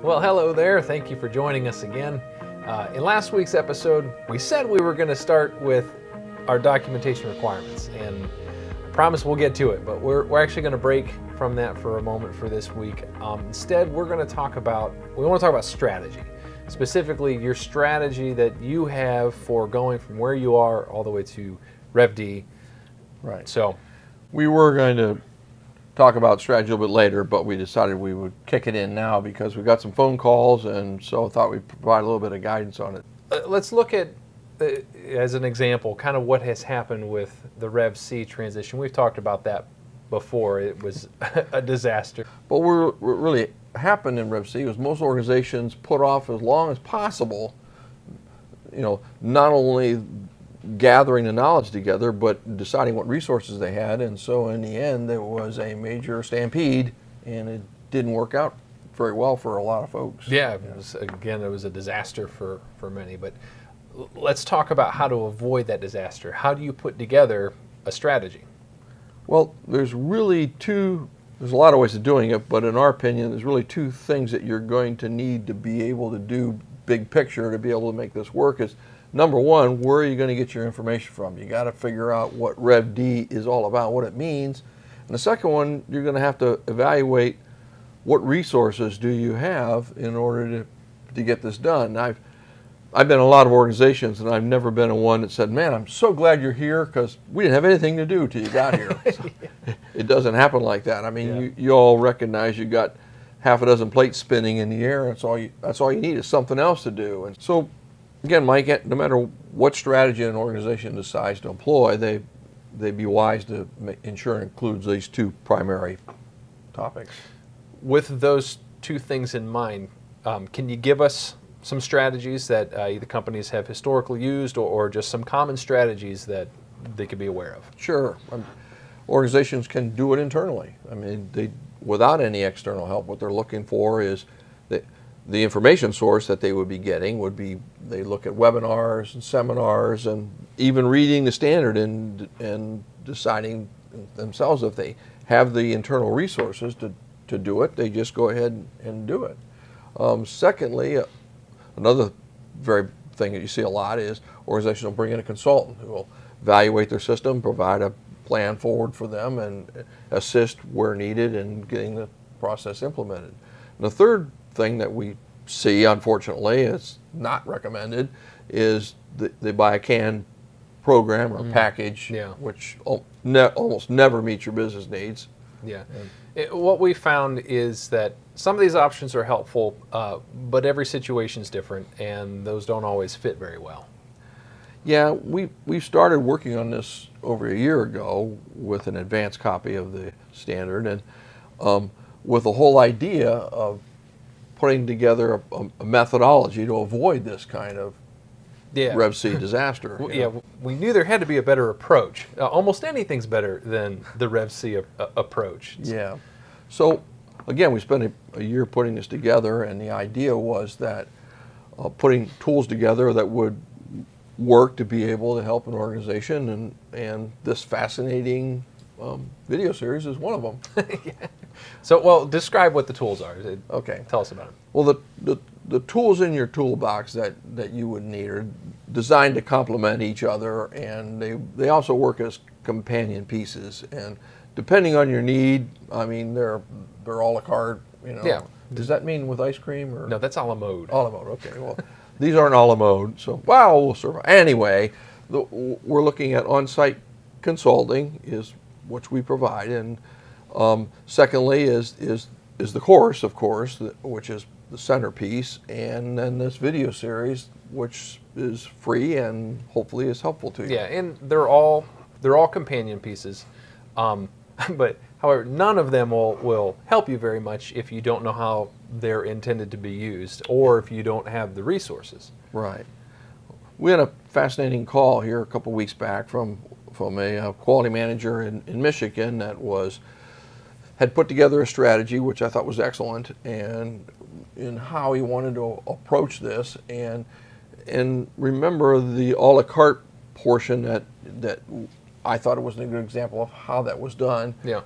Well, hello there. Thank you for joining us again. In last week's episode, we said we were going to start with our documentation requirements, and I promise we'll get to it, but we're actually going to break from that for a moment for this week. Instead, we want to talk about strategy, specifically your strategy that you have for going from where you are all the way to RevD. Right. So We were going to talk about strategy a little bit later, but we decided we would kick it in now because we got some phone calls, and so I thought we'd provide a little bit of guidance on it. let's look at, as an example, kind of what has happened with the RevC transition. We've talked about that before. It was a disaster. But what really happened in RevC was most organizations put off as long as possible, not only gathering the knowledge together, but deciding what resources they had. And so in the end, there was a major stampede, and it didn't work out very well for a lot of folks. Yeah, it was a disaster for many. But let's talk about how to avoid that disaster. How do you put together a strategy? Well, there's a lot of ways of doing it, but in our opinion, there's really two things that you're going to need to be able to do big picture to be able to make this work. Is number one, where are you going to get your information from? You got to figure out what RevD is all about, what it means. And the second one, you're going to have to evaluate what resources do you have in order to get this done. I've been in a lot of organizations, and I've never been in one that said, man, I'm so glad you're here because we didn't have anything to do till you got here. So it doesn't happen like that. I mean, you all recognize you got half a dozen plates spinning in the air. That's all you need is something else to do. And so, again, Mike, no matter what strategy an organization decides to employ, they'd be wise to ensure it includes these two primary topics. With those two things in mind, can you give us some strategies that either companies have historically used or just some common strategies that they could be aware of? Sure. Organizations can do it internally. I mean, without any external help, what they're looking for is the information source that they would be getting would be, they look at webinars and seminars and even reading the standard and deciding themselves if they have the internal resources to do it. They just go ahead and do it. Secondly, another very thing that you see a lot is organizations will bring in a consultant who will evaluate their system, provide a plan forward for them, and assist where needed in getting the process implemented. And the third thing that we see, unfortunately, it's not recommended, is they buy a canned program or package, which almost never meets your business needs. Yeah. What we found is that some of these options are helpful, but every situation is different, and those don't always fit very well. Yeah, we started working on this over a year ago with an advanced copy of the standard, and with the whole idea of putting together a methodology to avoid this kind of RevC disaster. We knew there had to be a better approach. Almost anything's better than the RevC approach. Yeah. So, again, we spent a year putting this together, and the idea was that putting tools together that would work to be able to help an organization, and this fascinating video series is one of them. So, describe what the tools are. Okay. Tell us about them. Well, the tools in your toolbox that you would need are designed to complement each other, and they also work as companion pieces. And depending on your need, I mean, they're a la carte. Yeah. Does that mean with ice cream or? No, that's a la mode. A la mode. Okay. Well, these aren't a la mode, so we'll survive. Anyway, we're looking at on-site consulting, is which we provide, and secondly is the course, of course, which is the centerpiece, and then this video series, which is free and hopefully is helpful to you. Yeah, and they're all companion pieces, but however, none of them will help you very much if you don't know how they're intended to be used, or if you don't have the resources. Right. We had a fascinating call here a couple weeks back from a quality manager in Michigan that had put together a strategy, which I thought was excellent, and in how he wanted to approach this, and remember the a la carte portion that I thought it was a good example of how that was done. Yeah.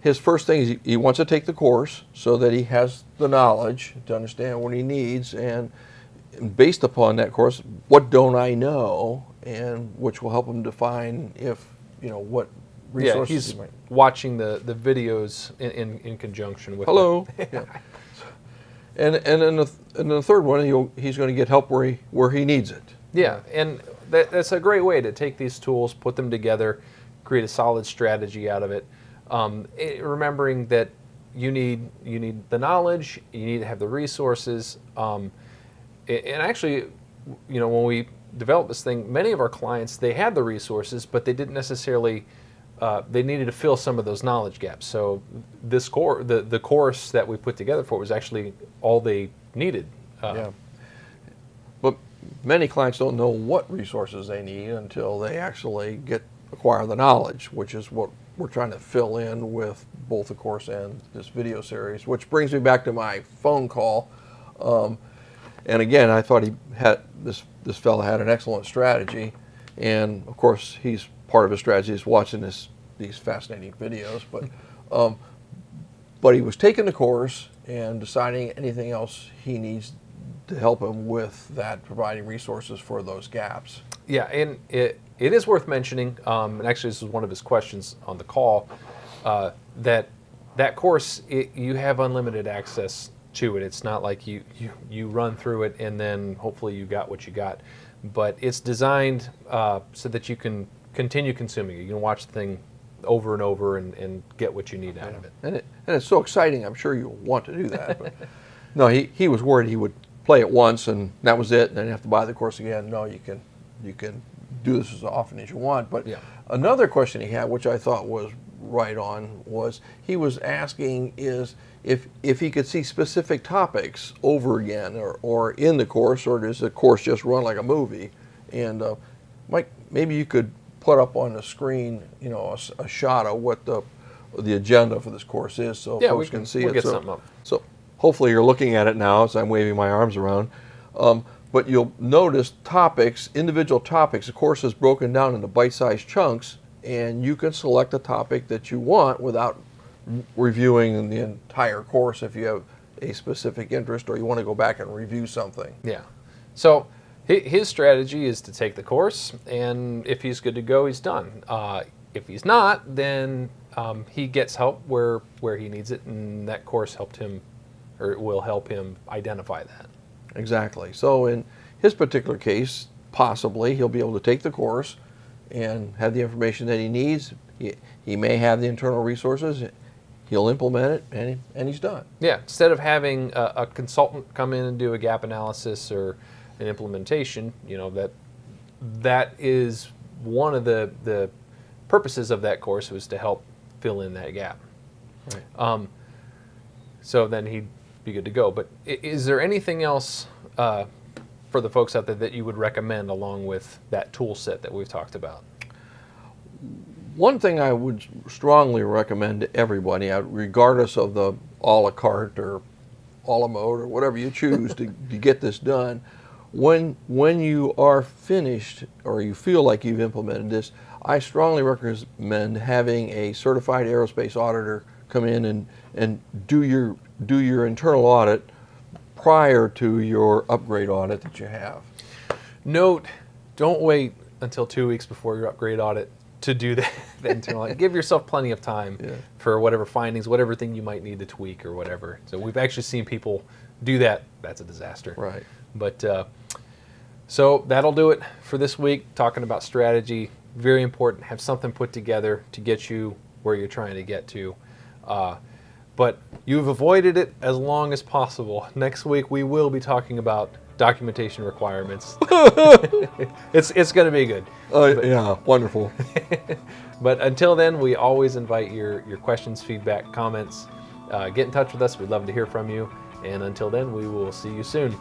his first thing is he wants to take the course so that he has the knowledge to understand what he needs, and based upon that course, what don't I know, and which will help him define if, what resources he's he might. watching the videos in conjunction with Hello. Yeah. And then the third one, he's going to get help where he needs it. Yeah, and that's a great way to take these tools, put them together, create a solid strategy out of it. Remembering that you need the knowledge, you need to have the resources, and actually, when we developed this thing, many of our clients, they had the resources, but they didn't necessarily. They needed to fill some of those knowledge gaps. So this the course that we put together for it was actually all they needed. Yeah. But many clients don't know what resources they need until they actually acquire the knowledge, which is what we're trying to fill in with both the course and this video series, which brings me back to my phone call. And again, I thought he had this fellow had an excellent strategy, and of course he's part of his strategy is watching these fascinating videos. But he was taking the course and deciding anything else he needs to help him with that, providing resources for those gaps. Yeah, and it is worth mentioning, and actually this was one of his questions on the call, that course, you have unlimited access to it. It's not like you run through it and then hopefully you got what you got. But it's designed so that you can continue consuming it. You can watch the thing over and over and get what you need out of it. And it's so exciting, I'm sure you'll want to do that. But no, he was worried he would play it once and that was it, and then you have to buy the course again. No, you can do this as often as you want. But yeah. Another question he had, which I thought was right on, was he was asking is if he could see specific topics over again or in the course, or does the course just run like a movie? And Mike, maybe you could put up on the screen, a shot of what the agenda for this course is, so folks can see it. We'll get something up. So hopefully you're looking at it now as I'm waving my arms around. But you'll notice individual topics. The course is broken down into bite-sized chunks, and you can select the topic that you want without reviewing the entire course if you have a specific interest or you want to go back and review something. Yeah. So his strategy is to take the course, and if he's good to go, he's done. If he's not, then he gets help where he needs it, and that course helped him, or it will help him identify that. Exactly. So in his particular case, possibly he'll be able to take the course and have the information that he needs. He may have the internal resources. He'll implement it, and he's done. Yeah. Instead of having a consultant come in and do a gap analysis or an implementation, that is one of the purposes of that course, was to help fill in that gap. Right. So then he'd be good to go. But is there anything else for the folks out there that you would recommend along with that tool set that we've talked about? One thing I would strongly recommend to everybody, regardless of the a la carte or a la mode or whatever you choose to get this done, when you are finished or you feel like you've implemented this, I strongly recommend having a certified aerospace auditor come in and do your internal audit prior to your upgrade audit that you have. Note, don't wait until 2 weeks before your upgrade audit to do the internal audit. Give yourself plenty of time for whatever findings, whatever thing you might need to tweak or whatever. So we've actually seen people do that. That's a disaster. Right. But so that'll do it for this week, talking about strategy. Very important. Have something put together to get you where you're trying to get to. But you've avoided it as long as possible. Next week we will be talking about documentation requirements. It's going to be good. Yeah, wonderful. But until then, we always invite your questions, feedback, comments. Get in touch with us. We'd love to hear from you. And until then, we will see you soon.